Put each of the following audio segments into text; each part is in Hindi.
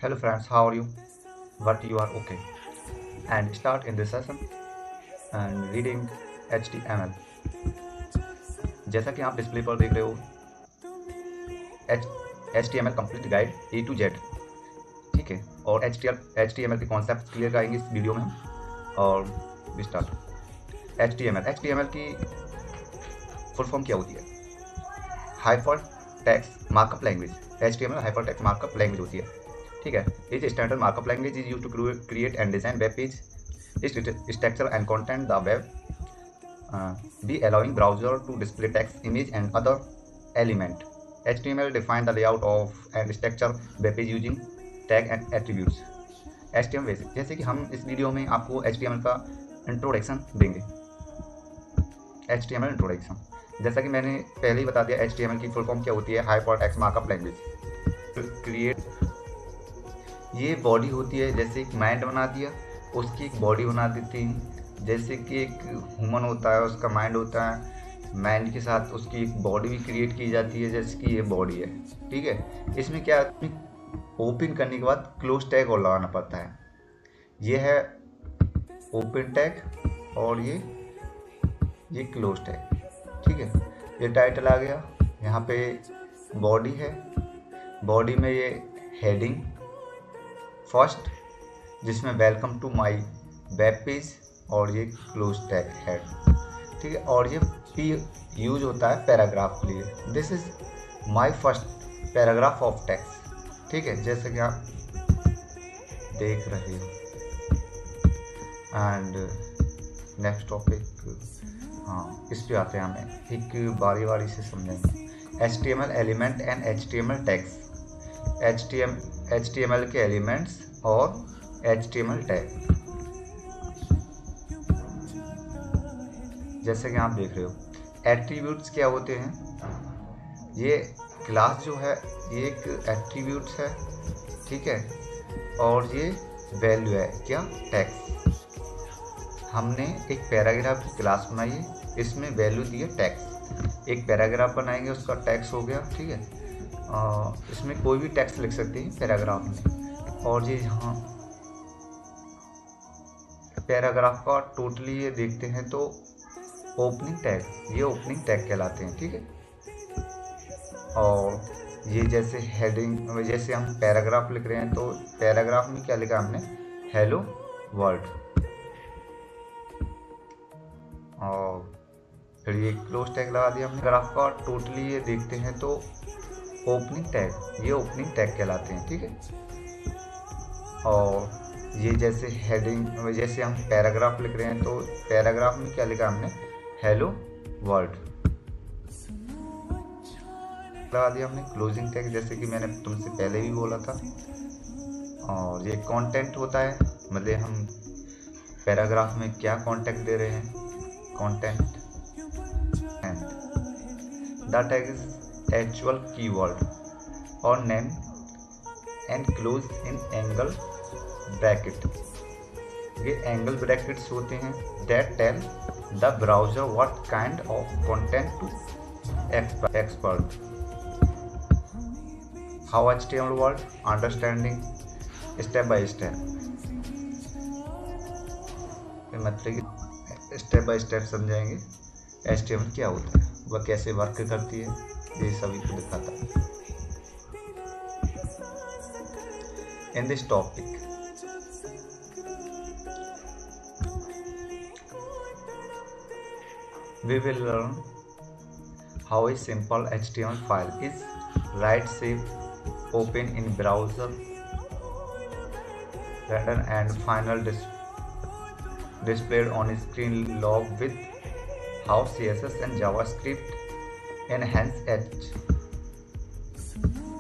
Hello friends, how are you? What you are okay? And start in this session and reading HTML. जैसा कि आप डिस्प्ले पर देख रहे हो HTML complete guide A to Z, ठीक है। और HTML के कॉन्सेप्ट क्लियर करेंगे इस वीडियो में हम। और स्टार्ट। HTML की फुल फॉर्म क्या होती है? Hyper text markup language. HTML hyper text markup language होती है, ठीक है। Is standard markup language is used to create and design web page structure and content the web, be allowing browser to display text, image and other element. HTML define the layout of and structure web page using tag and attributes. HTML basic, जैसे कि हम इस वीडियो में आपको HTML का इंट्रोडक्शन देंगे। HTML इंट्रोडक्शन, जैसा कि मैंने पहले ही बता दिया HTML की फुल फॉर्म क्या होती है, hyper text markup language. Create, ये बॉडी होती है, जैसे एक माइंड बना दिया उसकी एक बॉडी बना देती हैं। जैसे कि एक ह्यूमन होता है, उसका माइंड होता है, माइंड के साथ उसकी एक बॉडी भी क्रिएट की जाती है, जैसे कि ये बॉडी है, ठीक है। इसमें क्या, ओपन करने के बाद क्लोज टैग और लगाना पड़ता है। ये है ओपन टैग और ये क्लोज टैग, ठीक है। ये टाइटल आ गया, यहाँ पे बॉडी है, बॉडी में ये हेडिंग फर्स्ट, जिसमें welcome to my web page, और ये क्लोज टैग हेड, ठीक है। और ये पी यूज होता है पैराग्राफ के लिए। This is my first paragraph of text, ठीक है, जैसे कि आप देख रहे हो। एंड नेक्स्ट टॉपिक, हाँ, इस पे आते हैं, हमें एक बारी बारी से समझेंगे। HTML element and HTML tags. HTML के एलिमेंट्स और HTML टैग, जैसे कि आप देख रहे हो। एट्रीब्यूट्स क्या होते हैं? ये क्लास जो है ये एक एट्रीब्यूट्स है, ठीक है। और ये वैल्यू है क्या, टैक्स। हमने एक पैराग्राफ की क्लास बनाई है, इसमें वैल्यू दी है टैक्स। एक पैराग्राफ बनाएंगे, उसका टैक्स हो गया, ठीक है। इसमें कोई भी टैक्स लिख सकते हैं पैराग्राफ में। और ये यहाँ पैराग्राफ का टोटली ये देखते हैं तो ओपनिंग टैग, ये ओपनिंग टैग कहलाते हैं, ठीक है। और ये जैसे हेडिंग, जैसे हम पैराग्राफ लिख रहे हैं तो पैराग्राफ में क्या लिखा हमने, हेलो वर्ल्ड। और फिर ये क्लोज टैग लगा दिया हमने। पैराग्राफ का टोटली ये देखते हैं तो ओपनिंग टैग, ये ओपनिंग टैग कहलाते हैं, ठीक है। और ये जैसे हेडिंग, जैसे हम पैराग्राफ लिख रहे हैं तो पैराग्राफ में क्या लिखा हमने, हेलो वर्ल्ड लगा दिया हमने। क्लोजिंग टैग, जैसे कि मैंने तुमसे पहले भी बोला था। और ये कंटेंट होता है, मतलब हम पैराग्राफ में क्या कंटेंट दे रहे हैं, content. And the tag is actual keyword और name and close in angle bracket. ये एंगल ब्रैकेट्स होते हैं that tell the browser what kind of content to expert. How HTML work, understanding step by step. मतलब स्टेप बाय स्टेप समझाएंगे HTML क्या होता है, वह कैसे वर्क करती है, ये सभी को दिखाता है। In this topic we will learn how a simple HTML file is right shape, open in browser, render and final displayed on screen log with how CSS and JavaScript enhance H,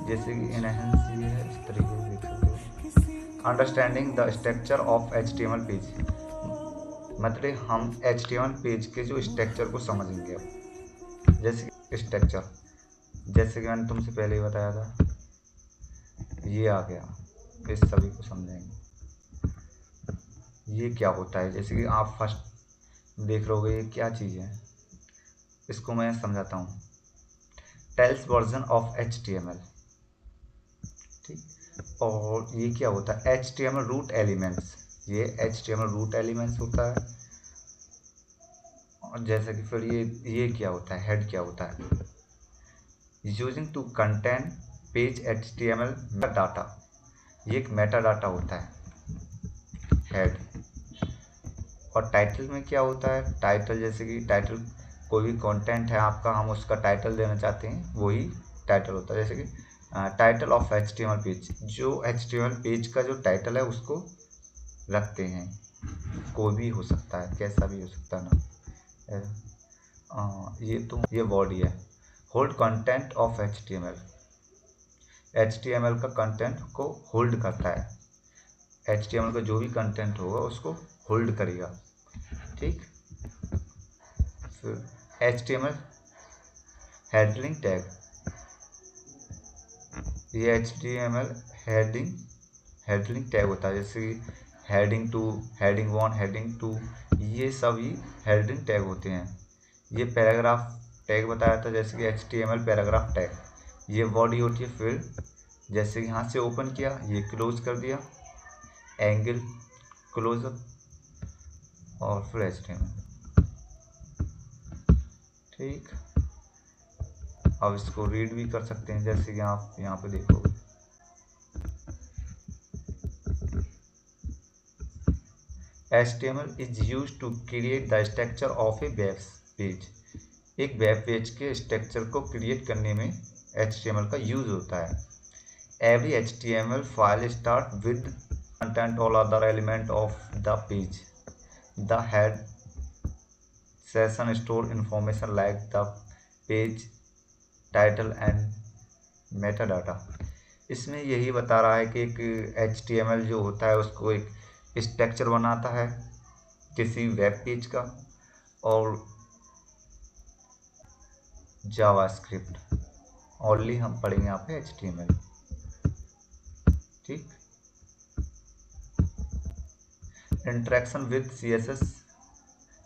जैसे कि enhance ये है, इस तरीके से देख सकते हो। Understanding the structure of HTML page, मतलब हम HTML पेज के जो स्ट्रक्चर को समझेंगे अब। जैसे कि स्ट्रक्चर, जैसे कि मैंने तुमसे पहले ही बताया था, ये आ गया, इस सभी को समझेंगे ये क्या होता है। जैसे कि आप फर्स्ट देख रहोगे ये क्या चीज़ है, इसको मैं समझाता हूँ। टेल्स वर्जन ऑफ HTML, ठीक। और ये क्या होता है, HTML रूट एलिमेंट्स, ये HTML रूट एलिमेंट्स होता है। और जैसा कि फिर ये क्या होता है, हेड क्या होता है, using to content page HTML data, ये एक मेटा डाटा होता है हेड। और टाइटल में क्या होता है, टाइटल जैसे कि टाइटल कोई भी कंटेंट है आपका, हम उसका टाइटल देना चाहते हैं, वही टाइटल होता है। जैसे कि टाइटल ऑफ HTML पेज, जो HTML पेज का जो टाइटल है उसको रखते हैं, कोई भी हो सकता है, कैसा भी हो सकता है ना। ये बॉडी है, hold content of HTML, HTML का कंटेंट को होल्ड करता है, HTML का जो भी कंटेंट होगा उसको होल्ड करेगा, ठीक। फिर HTML हेडलिंग टैग, ये HTML हेडलिंग टैग होता है, जैसे हेडिंग 2, हेडिंग 1, हेडिंग 2, ये सभी हेडिंग टैग होते हैं। ये पैराग्राफ टैग बताया था, जैसे कि HTML पैराग्राफ टैग, ये बॉडी होती है फील्ड, जैसे कि यहाँ से ओपन किया, ये क्लोज कर दिया, एंगल क्लोजअप, और फिर HTML, ठीक। अब इसको रीड भी कर सकते हैं, जैसे कि आप यहाँ पे देखोगे, HTML is used to create the structure of a web page, एक वेब पेज के स्ट्रक्चर को क्रिएट करने में HTML का यूज होता है। Every HTML file start with content all other element of the page. The head section store information like the page title and metadata. इसमें यही बता रहा है कि एक HTML जो होता है उसको एक स्ट्रक्चर बनाता है किसी वेब पेज का, और जावास्क्रिप्ट ओनली हम पढ़ेंगे यहाँ पे HTML, ठीक। Interaction with CSS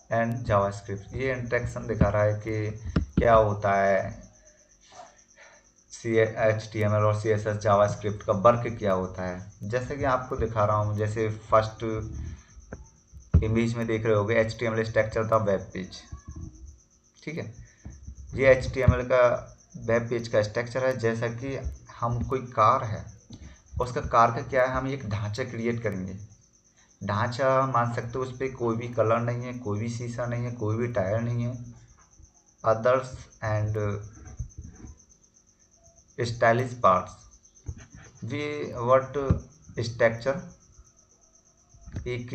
and JavaScript, ये इंटरेक्शन दिखा रहा है कि क्या होता है HTML और CSS जावास्क्रिप्ट का वर्क क्या होता है। जैसे कि आपको दिखा रहा हूँ, जैसे फर्स्ट इमेज में देख रहे होगे HTML स्ट्रक्चर था वेब पेज, ठीक है। ये HTML का वेब पेज का स्ट्रक्चर है। जैसा कि हम कोई कार है, उसका कार का क्या है, हम एक ढांचा क्रिएट करेंगे, ढांचा मान सकते हो, उस पर कोई भी कलर नहीं है, कोई भी शीशा नहीं है, कोई भी टायर नहीं है, others and stylish parts, way what structure एक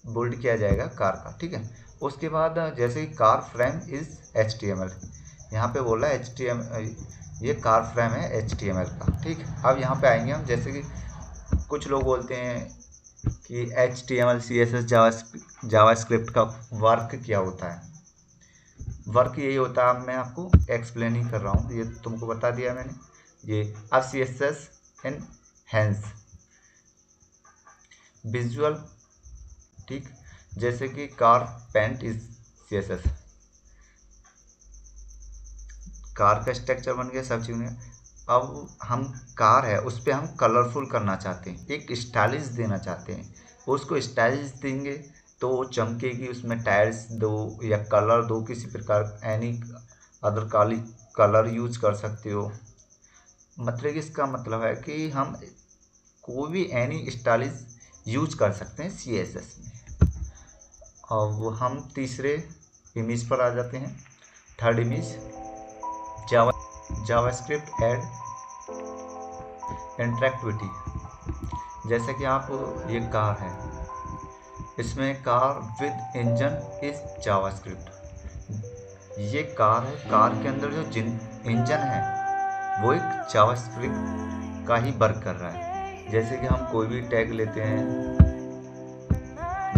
बोल्ड किया जाएगा कार का, ठीक है। उसके बाद जैसे कि कार फ्रेम इज HTML, यहाँ पे बोला है HTML, ये कार फ्रेम है HTML का, ठीक। अब यहाँ पे आएंगे हम, जैसे कि कुछ लोग बोलते हैं कि HTML CSS जावास्क्रिप्ट का वर्क क्या होता है। वर्क यही होता है, मैं आपको एक्सप्लेन ही कर रहा हूँ, ये तुमको बता दिया मैंने। ये अब CSS एनहांस विजुअल, ठीक, जैसे कि car paint is CSS, car का स्ट्रक्चर बन गया, सब चीज़। अब हम कार है उस पर हम कलरफुल करना चाहते हैं, एक स्टाइलिश देना चाहते हैं, उसको स्टाइलिश देंगे तो वो चमकेगी, उसमें टाइल्स दो या कलर दो, किसी प्रकार एनी अदर कलर यूज कर सकते हो। मतलब इसका मतलब है कि हम कोई भी एनी स्टाइलिश यूज कर सकते हैं CSS में। अब हम तीसरे इमेज पर आ जाते हैं, third image, JavaScript add interactivity. जैसे कि आप, ये कार है, इसमें car with engine is JavaScript, ये कार है, कार के अंदर जो इंजन है वो एक जावास्क्रिप्ट का ही वर्क कर रहा है। जैसे कि हम कोई भी टैग लेते हैं,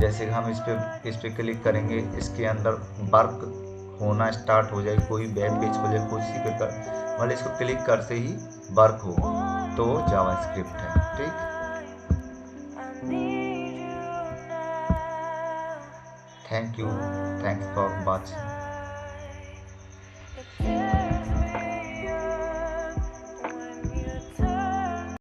जैसे कि हम इस पे क्लिक करेंगे, इसके अंदर वर्क होना स्टार्ट हो जाए, कोई वेब पेज खोले, किसी प्रकार, मतलब इसको क्लिक करते ही वर्क हो, तो जावास्क्रिप्ट है, ठीक। Thank you, thanks for watching.